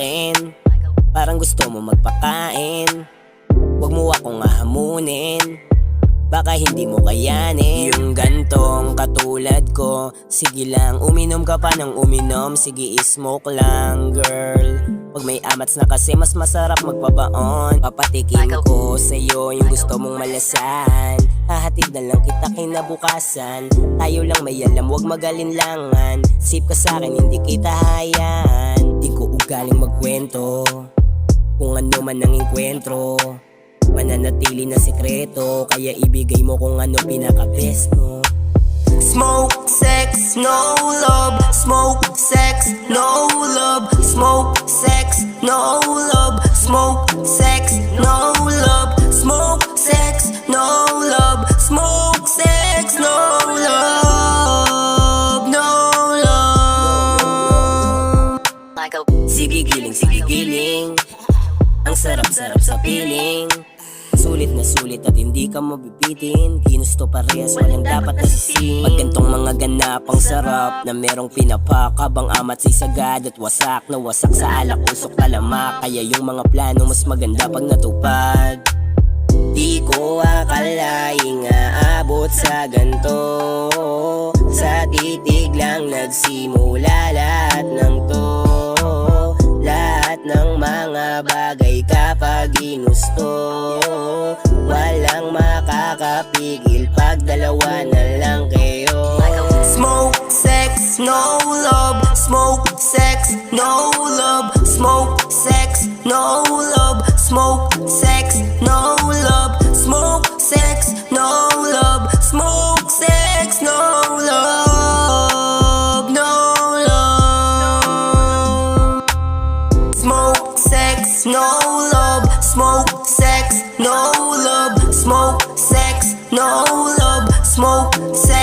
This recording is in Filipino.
akin, parang gusto mo magpakain. Huwag mo akong hahamunin, baka hindi mo kayanin. Yung gantong katulad ko, sige lang uminom ka pa ng uminom. Sige smoke lang girl, pag may amats na kasi mas masarap magpabaon. Papatikin ko sa'yo yung gusto mong malasan. Hahatid na lang kita kinabukasan. Tayo lang may alam, huwag magalinlangan. Sip ka sa'kin, hindi kita hayaan. Di ko ugaling magkwento kung ano man ang enkwentro. Mananatili na sikreto, kaya ibigay mo kung ano pinaka-best mo. Smoke, sex, no love. Smoke, sex, no love. Smoke, sex, no love. Smoke, sex, no love. Smoke, sex, no love. Smoke, sex, no love. No love. Sige giling, ang sarap-sarap sa piling. Sulit na sulit at hindi ka mabibitin. Ginusto parehas, walang dapat nasising. Magkantong mga ganapang sarap na merong pinapakabang amat sa sagad at wasak na wasak sa alak, usok, talamak. Kaya yung mga plano mas maganda pag natupad. Di ko akalaing aabot sa ganto. Sa titig lang nagsimula lahat ng to. Lahat ng mga bagay kapag ginusto, walang makakapigil pag dalawa na lang kayo. Smoke, sex, no love. Smoke, sex, no love. Smoke, sex, no love. Smoke, sex, no love. Smoke, sex, no love. Smoke, sex, no love. No love. Smoke, sex, no love. Smoke, sex, no love. Smoke, sex, no love. Smoke, sex.